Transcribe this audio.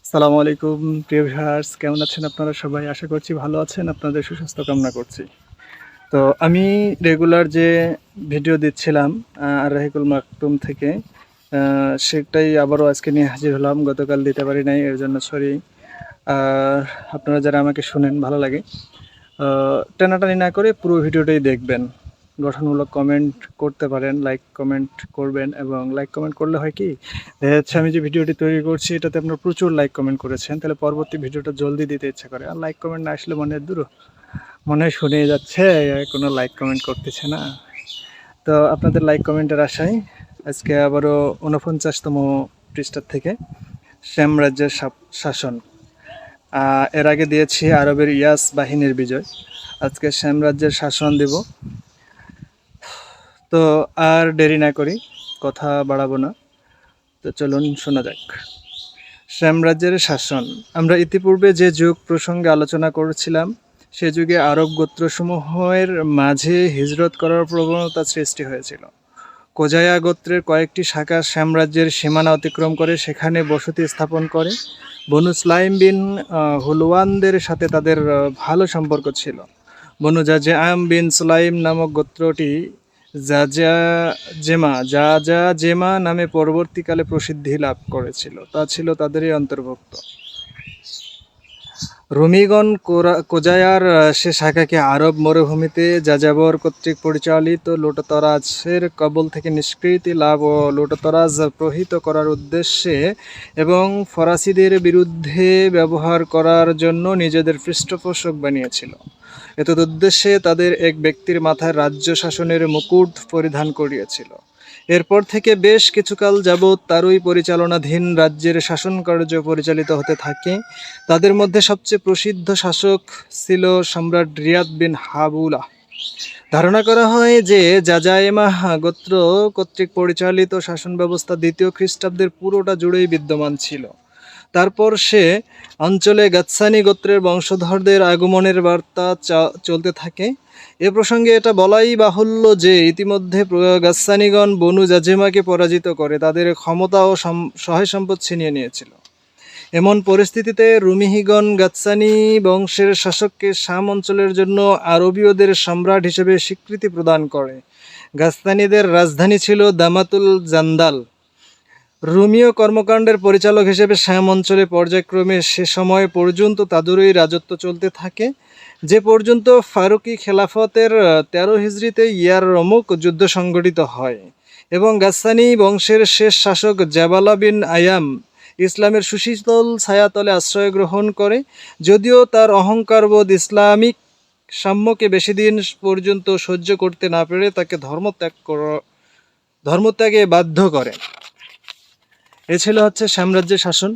আসসালামু আলাইকুম প্রিয় ভিউয়ার্স, কেমন আছেন আপনারা সবাই? আশা করছি ভালো আছেন। আপনাদের সুস্বাস্থ্য কামনা করছি। তো আমি রেগুলার যে ভিডিও দিচ্ছিলাম আর রাহিকুল মাকটুম থেকে, সেটাই আবারও আজকে নিয়ে হাজির হলাম। গতকাল দিতে পারি নাই, এর জন্য সরি। আর আপনারা যারা আমাকে শোনেন ভালো লাগে, টানাটানি না করে পুরো ভিডিওটাই দেখবেন। গঠনমূলক কমেন্ট করতে পারেন, লাইক কমেন্ট করবেন। এবং লাইক কমেন্ট করলে হয় কি, দেখা যাচ্ছে আমি যে ভিডিওটি তৈরি করছি এটাতে আপনারা প্রচুর লাইক কমেন্ট করেছেন, তাহলে পরবর্তী ভিডিওটা জলদি দিতে ইচ্ছা করে। আর লাইক কমেন্ট না আসলে মনে হয় শুনে যাচ্ছে, কোনো লাইক কমেন্ট করতেছে না। তো আপনাদের লাইক কমেন্টের আশায় আজকে আবারও 49তম পৃষ্ঠার থেকে শ্যামরাজ্যের শাসন। এর আগে দিয়েছি আরবের ইয়াস বাহিনীর বিজয়, আজকে শ্যামরাজ্যের শাসন দেব। তো আর দেরি না করি, কথা বাড়াবো না, তো চলুন শোনা যাক। শ্যামরাজ্যের শাসন। আমরা ইতিপূর্বে যে যুগ প্রসঙ্গে আলোচনা করেছিলাম, সে যুগে আরব গোত্রসমূহের মাঝে হিজরত করার প্রবণতা সৃষ্টি হয়েছিল। কোজায়া গোত্রের কয়েকটি শাখা শ্যামরাজ্যের সীমানা অতিক্রম করে সেখানে বসতি স্থাপন করে। বনু সুলাইম বিন হুলওয়ানদের সাথে তাদের ভালো সম্পর্ক ছিল। বনু জাজেআম বিন সুলাইম নামক গোত্রটি জাজাজেমা নামে পরবর্তীকালে প্রসিদ্ধি লাভ করেছিল, তা ছিল তাদেরই অন্তর্ভুক্ত। রুমিগণ কোজায়ার সে শাখাকে আরব মরুভূমিতে যাযাবর কর্তৃক পরিচালিত লুটতরাজের কবল থেকে নিষ্কৃতি লাভ ও লুটতরাজ প্রহিত করার উদ্দেশ্যে এবং ফরাসিদের বিরুদ্ধে ব্যবহার করার জন্য নিজেদের পৃষ্ঠপোষক বানিয়েছিল। এতদুদ্দেশ্যে তাদের এক ব্যক্তির মাথায় রাজ্য শাসনের মুকুট পরিধান করিয়েছিল। এরপর থেকে বেশ কিছুকাল যাবৎ তারই পরিচালনাধীন রাজ্যের শাসনকার্য পরিচালিত হতে থাকে। তাদের মধ্যে সবচেয়ে প্রসিদ্ধ শাসক ছিল সম্রাট রিয়াদ বিন হাবুলা। ধারণা করা হয় যে জাজায়েমাহ গোত্র কর্তৃক পরিচালিত শাসন ব্যবস্থা দ্বিতীয় খ্রিস্টাব্দের পুরোটা জুড়েই বিদ্যমান ছিল। তারপর সে অঞ্চলে গাতসানি গোত্রের বংশধরদের আগমনের বার্তা চলতে থাকে। এ প্রসঙ্গে এটা বলাই বাহুল্য যে ইতিমধ্যে গাতসানিগণ বনু জাজেমাকে পরাজিত করে তাদের ক্ষমতা ও সহায় সম্পদ ছিনিয়ে নিয়েছিল। এমন পরিস্থিতিতে রুমিহিগণ গাতসানি বংশের শাসককে শাম অঞ্চলের জন্য আরবীয়দের সম্রাট হিসেবে স্বীকৃতি প্রদান করে। গাতসানিদের রাজধানী ছিল দামাতুল জান্দাল। রোমীয় কর্মকাণ্ডের পরিচালক হিসেবে শ্যাম অঞ্চলে পর্যায়ক্রমে সে সময় পর্যন্ত তাদেরই রাজত্ব চলতে থাকে, যে পর্যন্ত ফারুকি খেলাফতের 13 হিজরিতে ইয়ারমুক যুদ্ধ সংঘটিত হয় এবং গাসসানি বংশের শেষ শাসক জাবালা বিন আয়াম ইসলামের সুশীতল ছায়াতলে আশ্রয় গ্রহণ করে। যদিও তার অহংকারবোধ ইসলামিক সাম্যকে বেশি দিন পর্যন্ত সহ্য করতে না পেরে তাকে ধর্মত্যাগে বাধ্য করে। এ ছিল সাম্রাজ্যের শাসন।